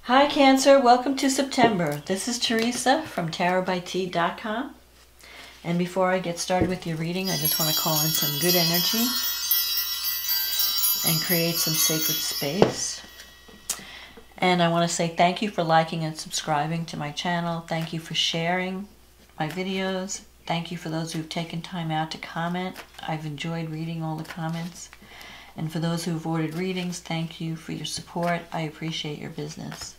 Hi Cancer, welcome to September. This is Teresa from tarotbytea.com. And before I get started with your reading, I just want to call in some good energy and create some sacred space. And I want to say thank you for liking and subscribing to my channel. Thank you for sharing my videos. Thank you for those who've taken time out to comment. I've enjoyed reading all the comments. And for those who've ordered readings, thank you for your support. I appreciate your business.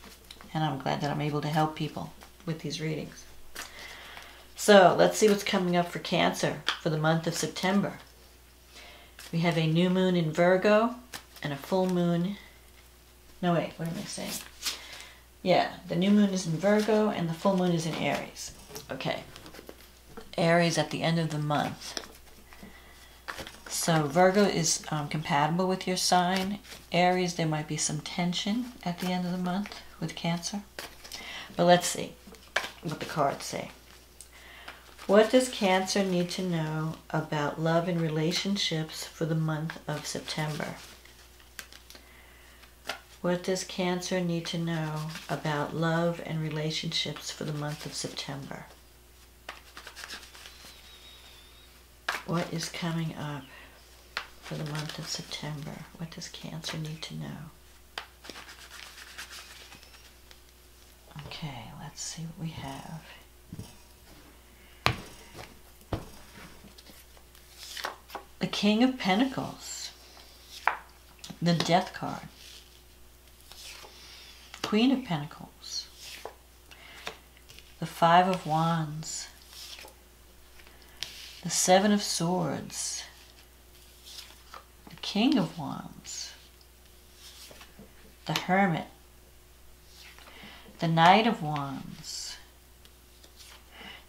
And I'm glad that I'm able to help people with these readings. So let's see what's coming up for Cancer for the month of September. We have a new moon in Virgo and a full moon. No, wait, what am I saying? Yeah, the new moon is in Virgo and the full moon is in Aries. Okay. Aries at the end of the month. So Virgo is compatible with your sign. Aries, there might be some tension at the end of the month with Cancer. But let's see what the cards say. What does Cancer need to know about love and relationships for the month of September? What does Cancer need to know about love and relationships for the month of September? What is coming up for the month of September? What does Cancer need to know? Okay, let's see what we have. The King of Pentacles, the Death card, Queen of Pentacles, the Five of Wands, the Seven of Swords, the King of Wands, the Hermit, the Knight of Wands,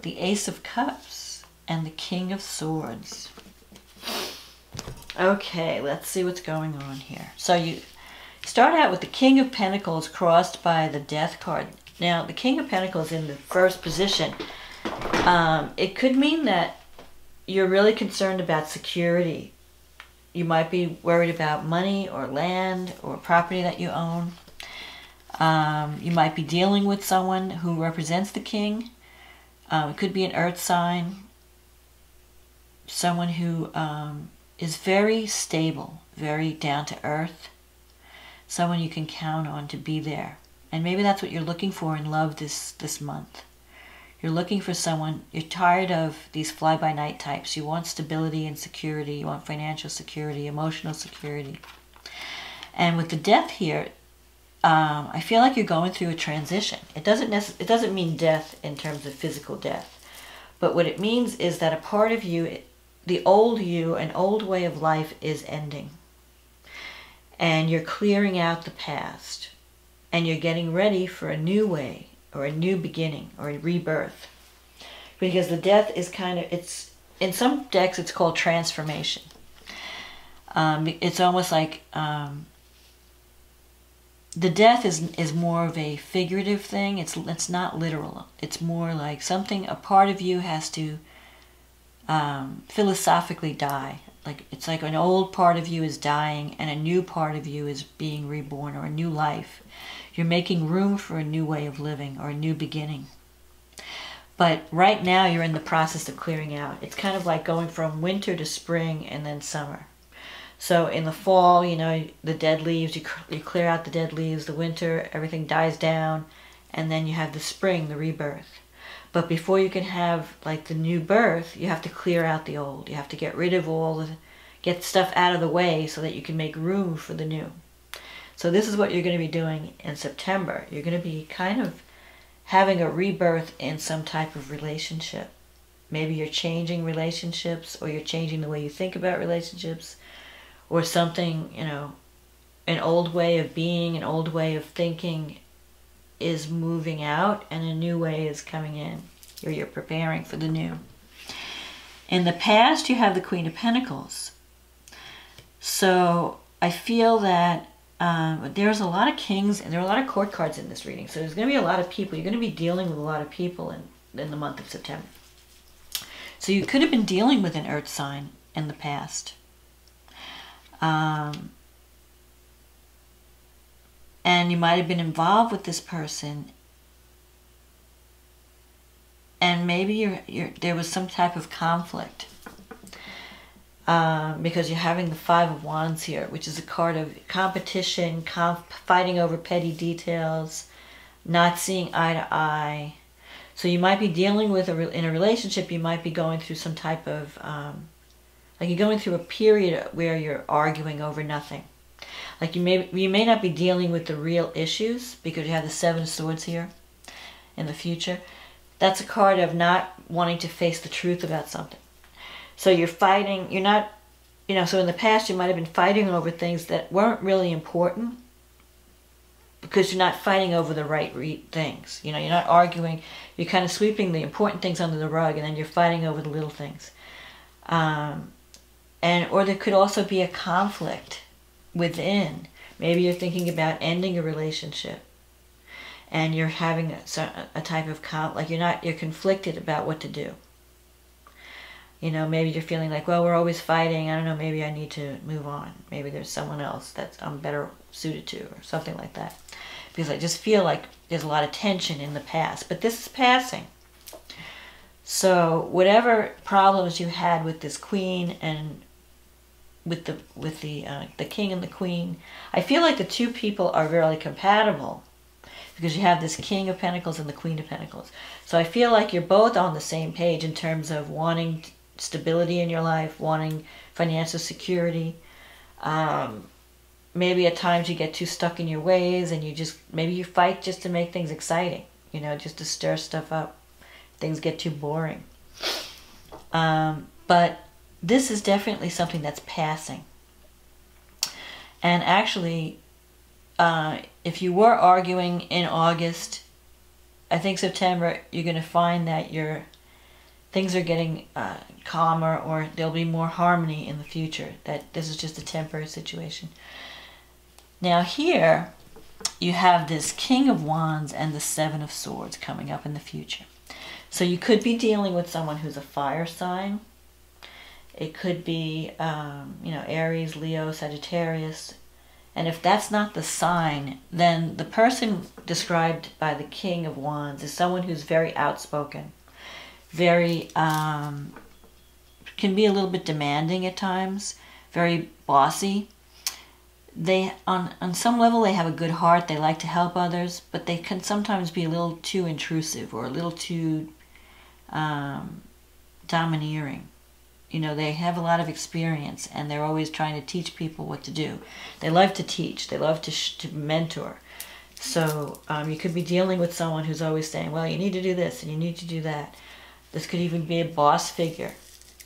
the Ace of Cups, and the King of Swords. Okay, let's see what's going on here. So you start out with the King of Pentacles crossed by the Death card. Now, the King of Pentacles in the first position, it could mean that you're really concerned about security. You might be worried about money or land or property that you own. You might be dealing with someone who represents the king. It could be an earth sign. Someone who is very stable, very down to earth. Someone you can count on to be there. And maybe that's what you're looking for in love this month. You're looking for someone, you're tired of these fly-by-night types. You want stability and security. You want financial security, emotional security. And with the Death here, I feel like you're going through a transition. It doesn't mean death in terms of physical death. But what it means is that a part of you, the old you, an old way of life is ending. And you're clearing out the past. And you're getting ready for a new way, or a new beginning, or a rebirth. Because the Death is kind of, it's in some decks it's called transformation. It's almost like the Death is more of a figurative thing. It's not literal. It's more like something, a part of you has to philosophically die. Like it's like an old part of you is dying and a new part of you is being reborn, or a new life. You're making room for a new way of living or a new beginning. But right now you're in the process of clearing out. It's kind of like going from winter to spring and then summer. So in the fall, you know, the dead leaves, you clear out the dead leaves. The winter, everything dies down. And then you have the spring, the rebirth. But before you can have like the new birth, you have to clear out the old. You have to get rid of get stuff out of the way so that you can make room for the new. So this is what you're going to be doing in September. You're going to be kind of having a rebirth in some type of relationship. Maybe you're changing relationships, or you're changing the way you think about relationships, or something, you know, an old way of being, an old way of thinking is moving out and a new way is coming in. Or you're preparing for the new. In the past, you have the Queen of Pentacles. So I feel that there's a lot of kings and there are a lot of court cards in this reading. So there's going to be a lot of people. You're going to be dealing with a lot of people in the month of September. So you could have been dealing with an earth sign in the past. and you might have been involved with this person, and maybe there was some type of conflict, because you're having the Five of Wands here, which is a card of competition, fighting over petty details, not seeing eye to eye. So you might be dealing with, in a relationship, you might be going through some type of, like you're going through a period where you're arguing over nothing. Like you may not be dealing with the real issues, because you have the Seven of Swords here in the future. That's a card of not wanting to face the truth about something. So you're fighting, you're not, so in the past you might have been fighting over things that weren't really important, because you're not fighting over the right things. You're not arguing, you're kind of sweeping the important things under the rug, and then you're fighting over the little things. Or there could also be a conflict within. Maybe you're thinking about ending a relationship, and you're having a type of like you're conflicted about what to do. Maybe you're feeling like, well, we're always fighting. I don't know, maybe I need to move on. Maybe there's someone else that I'm better suited to, or something like that. Because I just feel like there's a lot of tension in the past. But this is passing. So whatever problems you had with this queen and with the king and the queen, I feel like the two people are really compatible, because you have this King of Pentacles and the Queen of Pentacles. So I feel like you're both on the same page in terms of wanting stability in your life, wanting financial security. Maybe at times you get too stuck in your ways, and maybe you fight just to make things exciting, just to stir stuff up. Things get too boring. But this is definitely something that's passing. And actually, if you were arguing in August, I think September, you're going to find that things are getting calmer, or there'll be more harmony in the future. That this is just a temporary situation. Now here, you have this King of Wands and the Seven of Swords coming up in the future. So you could be dealing with someone who's a fire sign. It could be, Aries, Leo, Sagittarius. And if that's not the sign, then the person described by the King of Wands is someone who's very outspoken, very, can be a little bit demanding at times, very bossy. They, on some level, they have a good heart. They like to help others, but they can sometimes be a little too intrusive, or a little too domineering. They have a lot of experience, and they're always trying to teach people what to do. They love to teach. They love to mentor. So you could be dealing with someone who's always saying, well, you need to do this, and you need to do that. This could even be a boss figure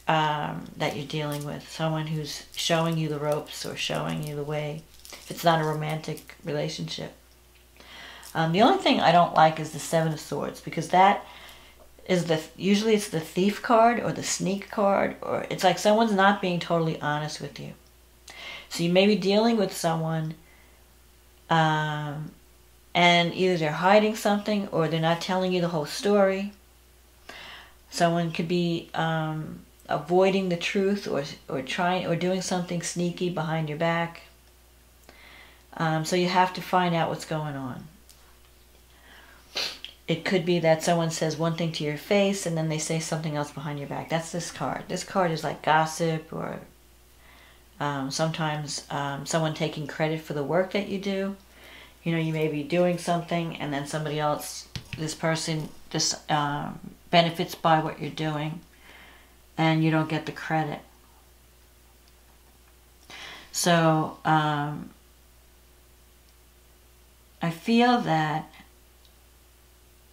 that you're dealing with. Someone who's showing you the ropes, or showing you the way. If it's not a romantic relationship. The only thing I don't like is the Seven of Swords, because that is usually it's the thief card, or the sneak card, or it's like someone's not being totally honest with you. So you may be dealing with someone, and either they're hiding something, or they're not telling you the whole story. Someone could be avoiding the truth, or doing something sneaky behind your back. So you have to find out what's going on. It could be that someone says one thing to your face, and then they say something else behind your back. That's this card. This card is like gossip, or sometimes someone taking credit for the work that you do. You may be doing something, and then somebody else, this person just benefits by what you're doing, and you don't get the credit. So I feel that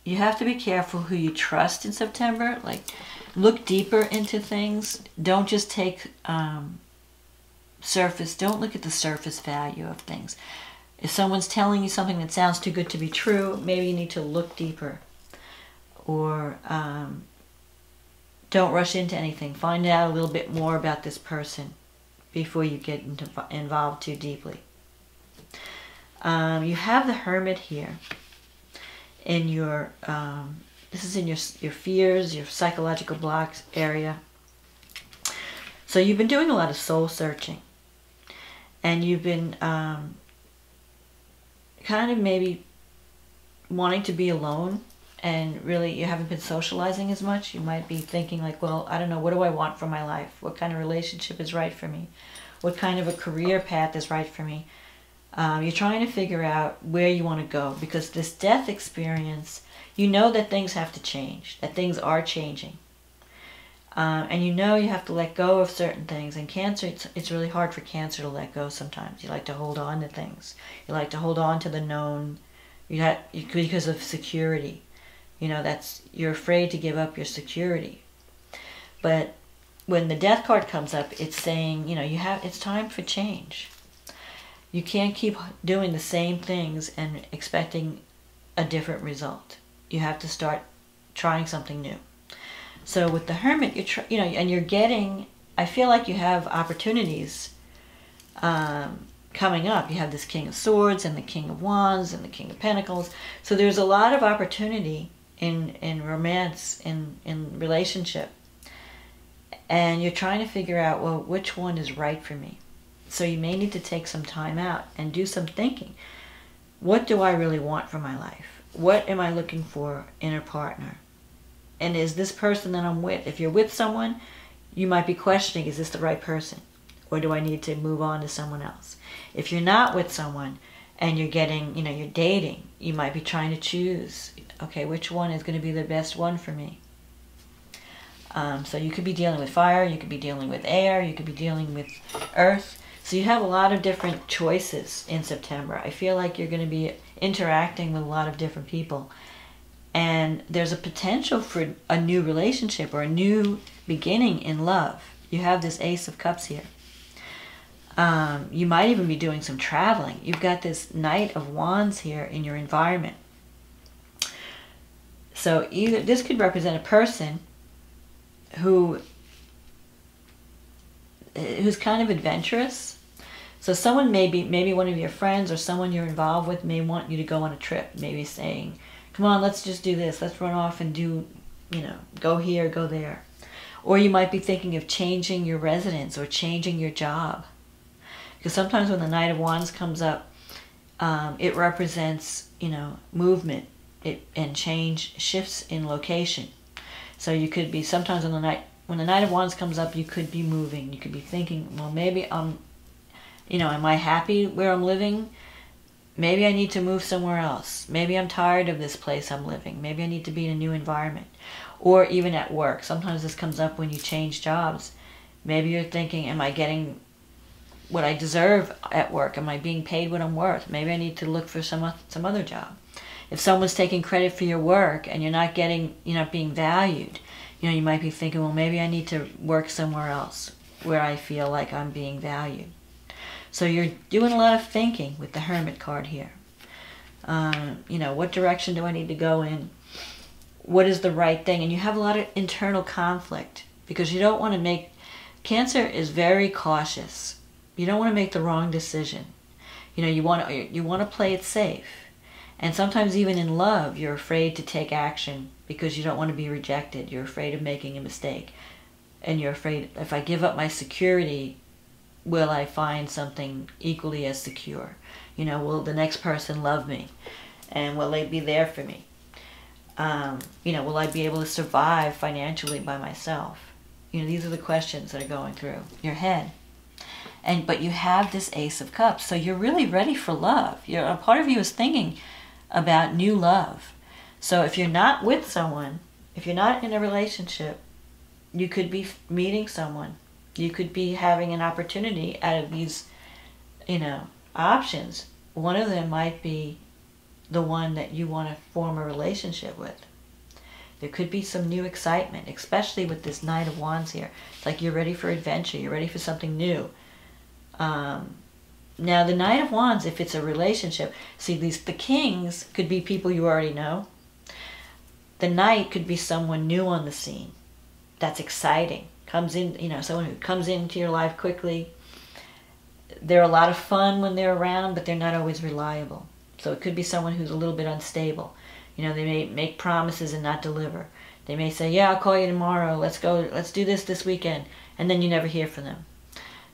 you have to be careful who you trust in September. Like, look deeper into things. Don't just take surface. Don't look at the surface value of things. If someone's telling you something that sounds too good to be true, maybe you need to look deeper. Or don't rush into anything. Find out a little bit more about this person before you get involved too deeply. You have the Hermit here. In your, this is in your fears, your psychological blocks area. So you've been doing a lot of soul searching. And you've been kind kind of maybe wanting to be alone, and really you haven't been socializing as much. You might be thinking like, well, I don't know, what do I want from my life? What kind of relationship is right for me? What kind of a career path is right for me? You're trying to figure out where you want to go, because this death experience, you know that things have to change, that things are changing. And you know you have to let go of certain things. And Cancer, it's really hard for Cancer to let go sometimes. You like to hold on to things. You like to hold on to the known, because of security. You know, you're afraid to give up your security. But when the Death card comes up, it's saying, you know, it's time for change. You can't keep doing the same things and expecting a different result. You have to start trying something new. So with the Hermit, and you're getting, I feel like you have opportunities coming up. You have this King of Swords and the King of Wands and the King of Pentacles. So there's a lot of opportunity in romance, in relationship. And you're trying to figure out, well, which one is right for me? So you may need to take some time out and do some thinking. What do I really want from my life? What am I looking for in a partner? And is this person that I'm with, if you're with someone, you might be questioning, is this the right person? Or do I need to move on to someone else? If you're not with someone and you're getting, you're dating, you might be trying to choose, okay, which one is going to be the best one for me? So you could be dealing with fire, you could be dealing with air, you could be dealing with earth. So you have a lot of different choices in September. I feel like you're going to be interacting with a lot of different people. And there's a potential for a new relationship or a new beginning in love. You have this Ace of Cups here. You might even be doing some traveling. You've got this Knight of Wands here in your environment. So either this could represent a person who's kind of adventurous. So someone maybe one of your friends or someone you're involved with may want you to go on a trip. Maybe saying, come on, let's just do this. Let's run off and do, go here, go there. Or you might be thinking of changing your residence or changing your job. Because sometimes when the Knight of Wands comes up, it represents, movement and change, shifts in location. So you could be, sometimes when the Knight of Wands comes up, you could be moving. You could be thinking, well, maybe am I happy where I'm living? Maybe I need to move somewhere else. Maybe I'm tired of this place I'm living. Maybe I need to be in a new environment. Or even at work. Sometimes this comes up when you change jobs. Maybe you're thinking, am I getting what I deserve at work? Am I being paid what I'm worth? Maybe I need to look for some other job. If someone's taking credit for your work and you're not being valued, you might be thinking, well, maybe I need to work somewhere else where I feel like I'm being valued. So you're doing a lot of thinking with the Hermit card here. What direction do I need to go in? What is the right thing? And you have a lot of internal conflict because you don't want to make... Cancer is very cautious. You don't want to make the wrong decision. You want to play it safe. And sometimes even in love, you're afraid to take action because you don't want to be rejected. You're afraid of making a mistake. And you're afraid, if I give up my security, will I find something equally as secure? Will the next person love me? And will they be there for me? Will I be able to survive financially by myself? These are the questions that are going through your head. But you have this Ace of Cups, so you're really ready for love. A part of you is thinking about new love. So if you're not with someone, if you're not in a relationship, you could be meeting someone. You could be having an opportunity out of these, options. One of them might be the one that you want to form a relationship with. There could be some new excitement, especially with this Knight of Wands here. It's like you're ready for adventure. You're ready for something new. Now, the Knight of Wands, if it's a relationship, see, the kings could be people you already know. The Knight could be someone new on the scene. That's exciting. Comes in, someone who comes into your life quickly. They're a lot of fun when they're around, but they're not always reliable. So it could be someone who's a little bit unstable. They may make promises and not deliver. They may say, yeah, I'll call you tomorrow. Let's go. Let's do this weekend. And then you never hear from them.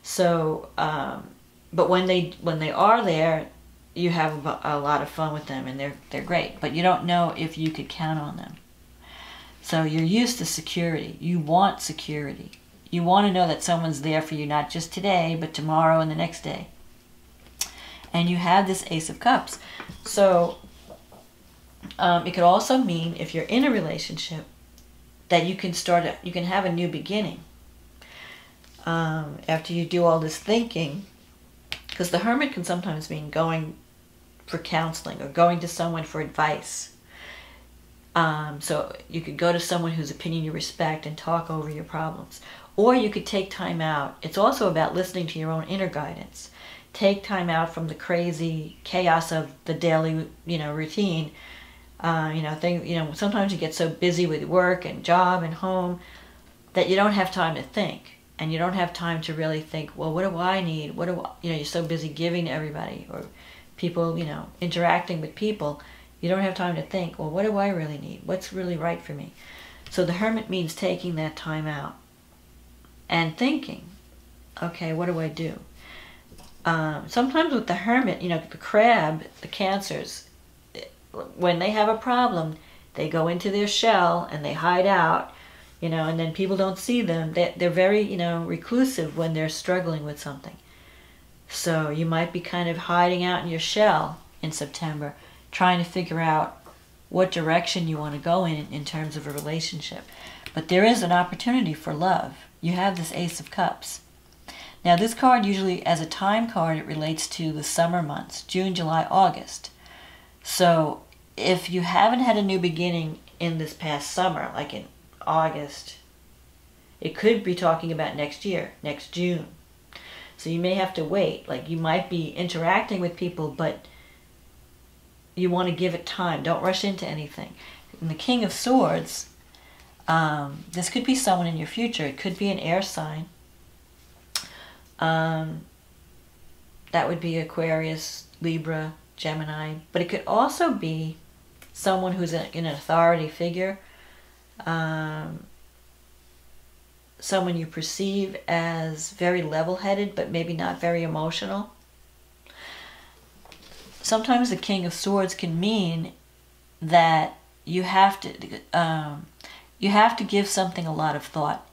So, but when they are there, you have a lot of fun with them and they're great, but you don't know if you could count on them. So you're used to security. You want security. You want to know that someone's there for you, not just today, but tomorrow and the next day. And you have this Ace of Cups. So it could also mean, if you're in a relationship, that you can you can have a new beginning. After you do all this thinking, because the Hermit can sometimes mean going for counseling or going to someone for advice. So you could go to someone whose opinion you respect and talk over your problems. Or you could take time out. It's also about listening to your own inner guidance. Take time out from the crazy chaos of the daily, routine. Sometimes you get so busy with work and job and home that you don't have time to think. And you don't have time to really think, well, what do I need? You're so busy giving to everybody, or people, interacting with people. You don't have time to think, well, what do I really need? What's really right for me? So the Hermit means taking that time out and thinking, okay, what do I do? Sometimes with the Hermit, the Crab, the Cancers, when they have a problem, they go into their shell and they hide out, and then people don't see them. They're very, reclusive when they're struggling with something. So you might be kind of hiding out in your shell in September, trying to figure out what direction you want to go in terms of a relationship. But there is an opportunity for love. You have this Ace of Cups. Now this card usually, as a time card, it relates to the summer months, June, July, August. So if you haven't had a new beginning in this past summer, like in August, it could be talking about next year, next June. So you may have to wait. Like, you might be interacting with people, but you want to give it time. Don't rush into anything. And the King of Swords, this could be someone in your future. It could be an air sign. That would be Aquarius, Libra, Gemini. But it could also be someone who's an authority figure. Someone you perceive as very level-headed, but maybe not very emotional. Sometimes the King of Swords can mean that you have to give something a lot of thought,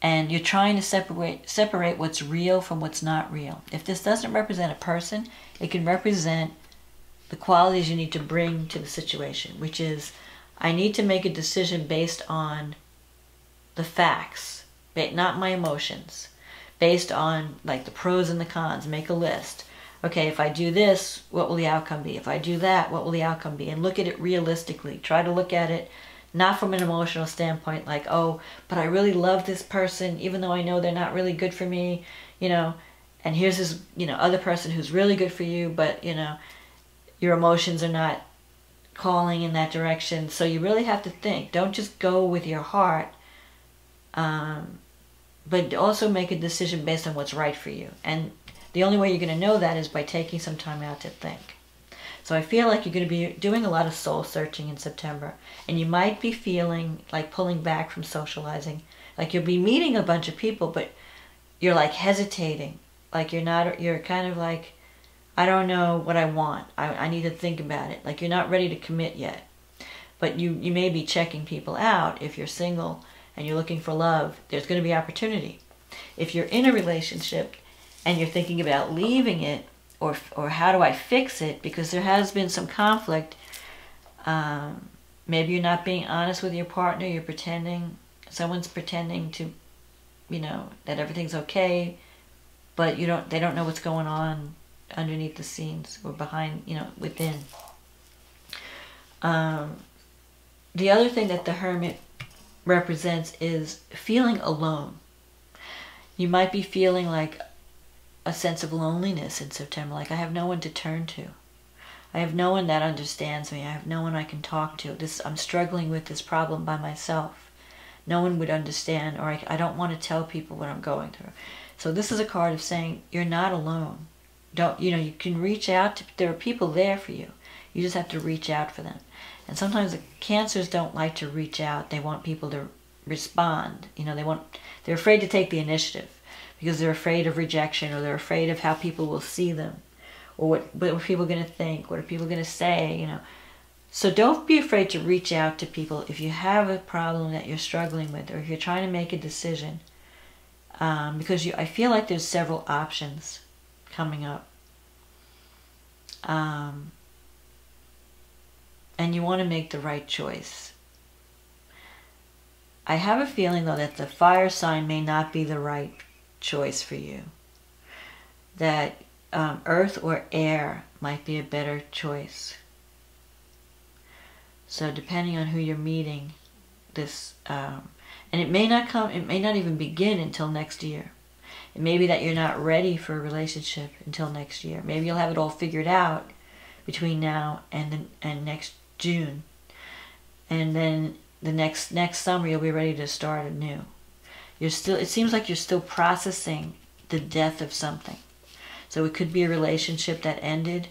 and you're trying to separate what's real from what's not real. If this doesn't represent a person, it can represent the qualities you need to bring to the situation, which is, I need to make a decision based on the facts, not my emotions, based on like the pros and the cons. Make a list. Okay, if I do this, what will the outcome be? If I do that, what will the outcome be? And look at it realistically. Try to look at it not from an emotional standpoint, like, oh, but I really love this person, even though I know they're not really good for me, and here's this, other person who's really good for you, but, your emotions are not calling in that direction. So you really have to think. Don't just go with your heart, but also make a decision based on what's right for you. And the only way you're going to know that is by taking some time out to think. So I feel like you're going to be doing a lot of soul searching in September. And you might be feeling like pulling back from socializing. Like you'll be meeting a bunch of people, but you're like hesitating. Like you're kind of like, I don't know what I want. I need to think about it. Like you're not ready to commit yet. But you may be checking people out. If you're single and you're looking for love, there's going to be opportunity. If you're in a relationship and you're thinking about leaving it, or how do I fix it, because there has been some conflict, maybe you're not being honest with your partner, you're pretending, someone's pretending to, that everything's okay, but they don't know what's going on underneath the scenes or behind, within. The other thing that the Hermit represents is feeling alone. You might be feeling like a sense of loneliness in September, like I have no one to turn to. I have no one that understands me. I have no one I can talk to. I'm struggling with this problem by myself. No one would understand, or I don't want to tell people what I'm going through. So this is a card of saying you're not alone. You can reach out there are people there for you. You just have to reach out for them. And sometimes the Cancers don't like to reach out. They want people to respond. They're afraid to take the initiative because they're afraid of rejection, or they're afraid of how people will see them, or what are people going to think? What are people going to say? You know. So don't be afraid to reach out to people if you have a problem that you're struggling with, or if you're trying to make a decision, because I feel like there's several options coming up. And you want to make the right choice. I have a feeling, though, that the fire sign may not be the right choice for you. That earth or air might be a better choice. So depending on who you're meeting, this, and it may not even begin until next year. It may be that you're not ready for a relationship until next year. Maybe you'll have it all figured out between now and next June. And then the next summer you'll be ready to start anew. It seems like you're still processing the death of something. So it could be a relationship that ended.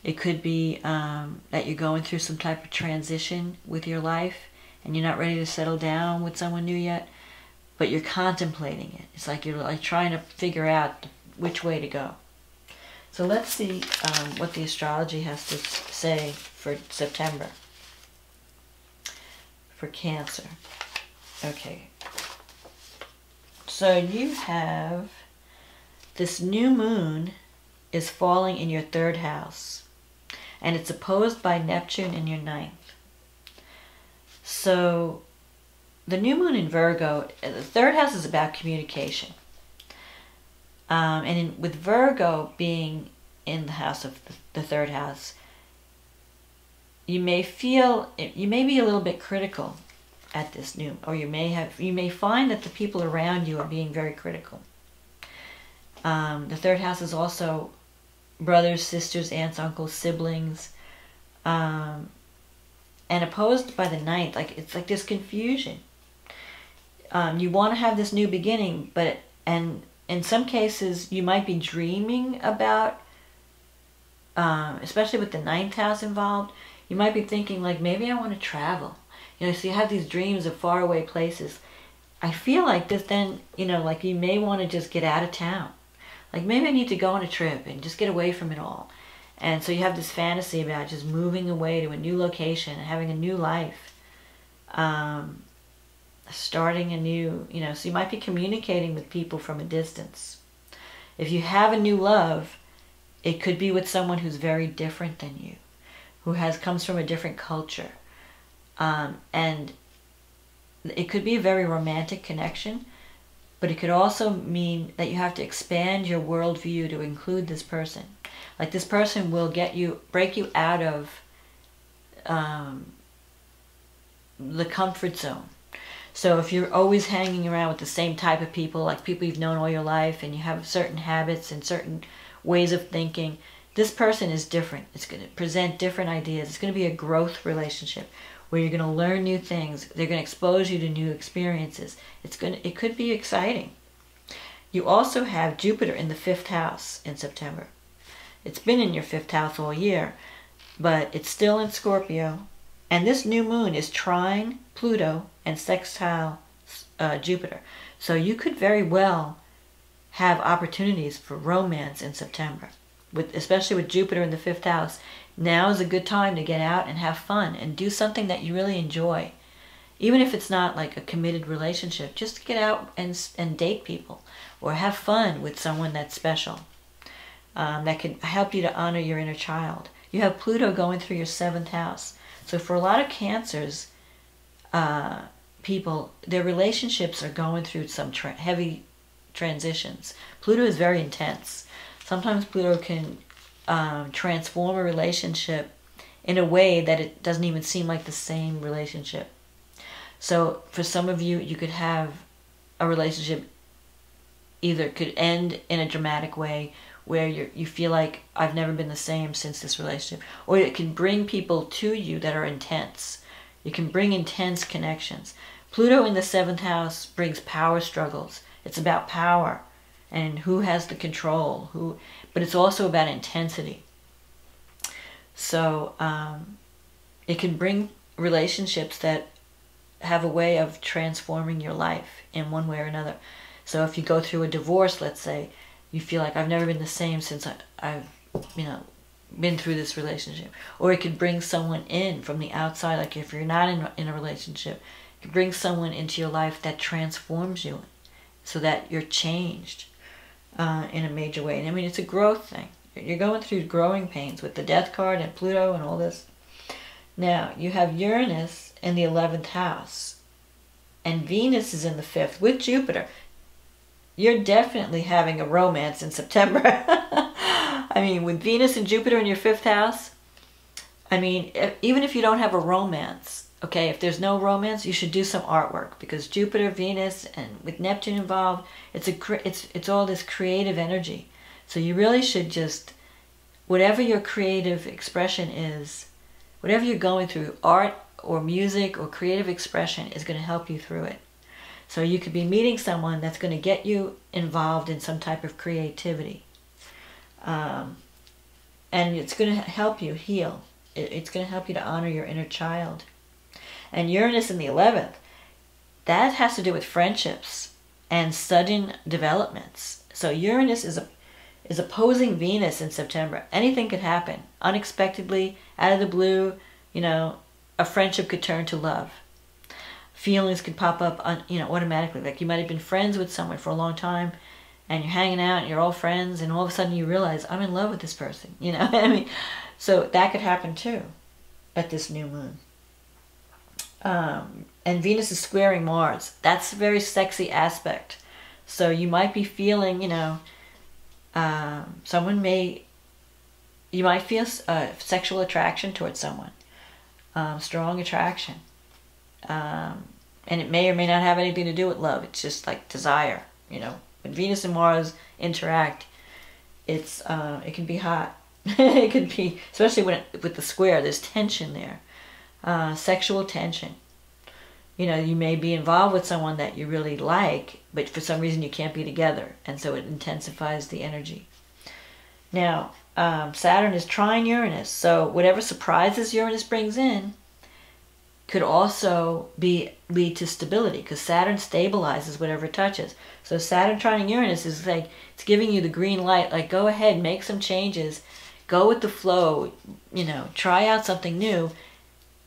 It could be that you're going through some type of transition with your life and you're not ready to settle down with someone new yet, but you're contemplating it. It's like you're like trying to figure out which way to go. So let's see what the astrology has to say for September. For Cancer. Okay. So you have this new moon is falling in your 3rd house. And it's opposed by Neptune in your 9th. So the new moon in Virgo, the 3rd house is about communication. With Virgo being in the house of the 3rd house, you may be a little bit critical at this new, or you may find that the people around you are being very critical. The 3rd house is also brothers, sisters, aunts, uncles, siblings, and opposed by the 9th. Like it's like this confusion. You want to have this new beginning, and in some cases you might be dreaming about, especially with the 9th house involved, you might be thinking like, maybe I want to travel. You know, so you have these dreams of faraway places. I feel like this then, you know, like you may want to just get out of town. Like maybe I need to go on a trip and just get away from it all. And so you have this fantasy about just moving away to a new location and having a new life. Starting a new, you know, so you might be communicating with people from a distance. If you have a new love, it could be with someone who's very different than you, who comes from a different culture. And it could be a very romantic connection, but it could also mean that you have to expand your worldview to include this person. Like this person will break you out of the comfort zone. So if you're always hanging around with the same type of people, like people you've known all your life, and you have certain habits and certain ways of thinking, this person is different. It's going to present different ideas. It's going to be a growth relationship where you're going to learn new things. They're going to expose you to new experiences. It could be exciting. You also have Jupiter in the 5th house in September. It's been in your 5th house all year, but it's still in Scorpio. And this new moon is trine Pluto and sextile Jupiter. So you could very well have opportunities for romance in September, especially with Jupiter in the 5th house. Now is a good time to get out and have fun and do something that you really enjoy. Even if it's not like a committed relationship, just get out and date people or have fun with someone that's special. That could help you to honor your inner child. You have Pluto going through your 7th house. So for a lot of Cancers, people, their relationships are going through some heavy transitions. Pluto is very intense. Sometimes Pluto can transform a relationship in a way that it doesn't even seem like the same relationship. So for some of you, you could have a relationship either could end in a dramatic way where you feel like I've never been the same since this relationship, or it can bring people to you that are intense. You can bring intense connections. Pluto in the 7th house brings power struggles. It's about power and who has the control, but it's also about intensity. So it can bring relationships that have a way of transforming your life in one way or another. So if you go through a divorce, let's say, you feel like I've never been the same since I've you know, been through this relationship. Or it could bring someone in from the outside. Like if you're not in a relationship, it could bring someone into your life that transforms you so that you're changed in a major way. And I mean, it's a growth thing. You're going through growing pains with the Death card and Pluto and all this. Now, you have Uranus in the 11th house. And Venus is in the 5th with Jupiter. You're definitely having a romance in September. I mean, with Venus and Jupiter in your 5th house, I mean, even if you don't have a romance, okay, if there's no romance, you should do some artwork, because Jupiter, Venus, and with Neptune involved, it's all this creative energy. So you really should just, whatever your creative expression is, whatever you're going through, art or music or creative expression is going to help you through it. So you could be meeting someone that's going to get you involved in some type of creativity. And it's going to help you heal. It's going to help you to honor your inner child. And Uranus in the 11th, that has to do with friendships and sudden developments. So Uranus is opposing Venus in September. Anything could happen. Unexpectedly, out of the blue, you know, a friendship could turn to love. Feelings could pop up, automatically. Like you might have been friends with someone for a long time, and you're hanging out, and you're all friends, and all of a sudden you realize, I'm in love with this person. You know, I mean, so that could happen too at this new moon. And Venus is squaring Mars. That's a very sexy aspect. So you might be feeling, you might feel sexual attraction towards someone, strong attraction. And it may or may not have anything to do with love. It's just like desire, you know. When Venus and Mars interact, it can be hot. It could be, especially with the square, there's tension there. Sexual tension. You know, you may be involved with someone that you really like, but for some reason you can't be together, and so it intensifies the energy. Now, Saturn is trine Uranus, so whatever surprises Uranus brings in could also lead to stability, because Saturn stabilizes whatever it touches. So Saturn trining Uranus is like, it's giving you the green light, like go ahead, make some changes, go with the flow, you know, try out something new.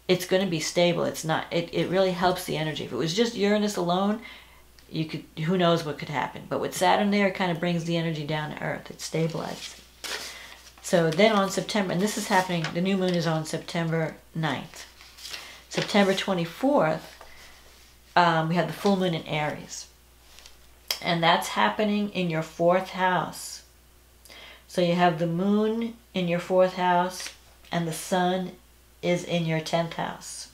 It's going to be stable. It really helps the energy. If it was just Uranus alone, who knows what could happen. But with Saturn there, it kind of brings the energy down to earth. It stabilizes. So then on September, and this is happening, the new moon is on September 9th. September 24th, we have the full moon in Aries. And that's happening in your 4th house. So you have the moon in your 4th house, and the sun is in your 10th house.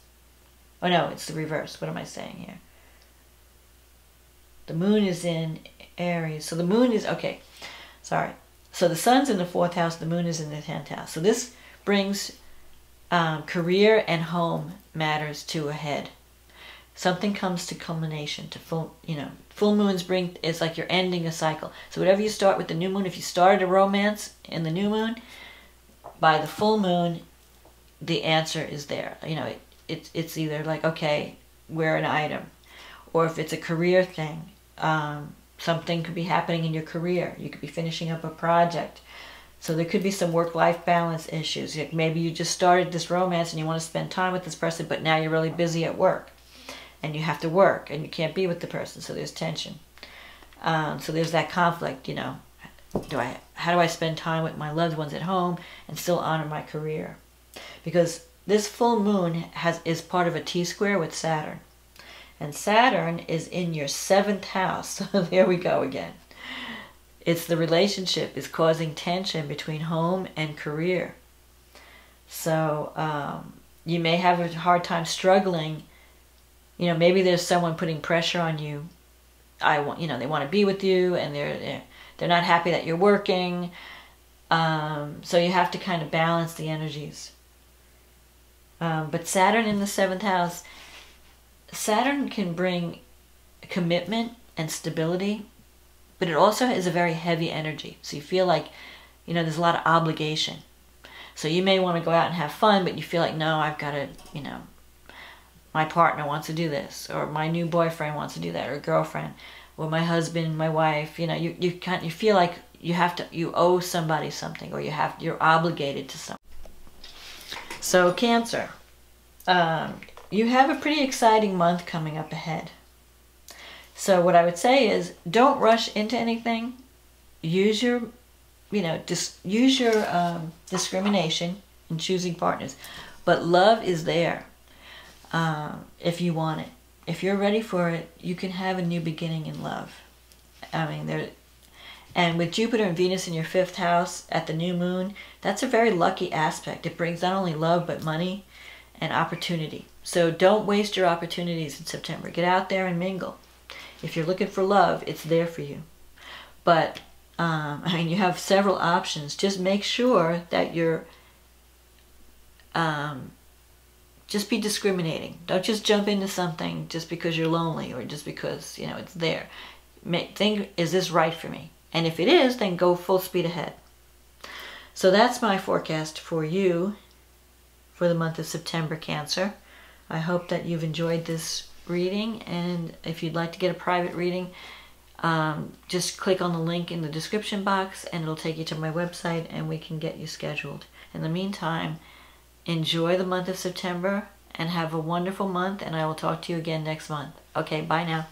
Oh no, it's the reverse. What am I saying here? The moon is in Aries. So the moon is, okay, sorry. So the sun's in the 4th house, the moon is in the 10th house. So this brings career and home matters to a head. Something comes to culmination, to full moons it's like you're ending a cycle. So whatever you start with the new moon, if you started a romance in the new moon, by the full moon, the answer is there. You know, it's either like, okay, we're an item, or if it's a career thing, something could be happening in your career. You could be finishing up a project. So there could be some work-life balance issues. Like maybe you just started this romance and you want to spend time with this person, but now you're really busy at work, and you have to work, and you can't be with the person, so there's tension. So there's that conflict, you know. How do I spend time with my loved ones at home and still honor my career? Because this full moon is part of a T-square with Saturn. And Saturn is in your 7th house. So there we go again. It's the relationship is causing tension between home and career. So you may have a hard time struggling. You know, maybe there's someone putting pressure on you. They want to be with you, and they're not happy that you're working. So you have to kind of balance the energies. But Saturn in the 7th house, Saturn can bring commitment and stability, but it also is a very heavy energy. So you feel like, you know, there's a lot of obligation. So you may want to go out and have fun, but you feel like, no, I've got to, you know, my partner wants to do this, or my new boyfriend wants to do that, or girlfriend, or my husband, my wife. You know, you feel like you owe somebody something, or you're obligated to something. So Cancer, you have a pretty exciting month coming up ahead. So what I would say is, don't rush into anything. Use your, use your discrimination in choosing partners. But love is there if you want it. If you're ready for it, you can have a new beginning in love. I mean, and with Jupiter and Venus in your 5th house at the new moon, that's a very lucky aspect. It brings not only love, but money and opportunity. So don't waste your opportunities in September. Get out there and mingle. If you're looking for love, it's there for you. But, I mean, you have several options. Just make sure that you're, just be discriminating. Don't just jump into something just because you're lonely, or just because, it's there. Think, is this right for me? And if it is, then go full speed ahead. So that's my forecast for you for the month of September, Cancer. I hope that you've enjoyed this reading, and if you'd like to get a private reading, just click on the link in the description box and it'll take you to my website and we can get you scheduled. In the meantime, enjoy the month of September and have a wonderful month, and I will talk to you again next month. Okay, bye now.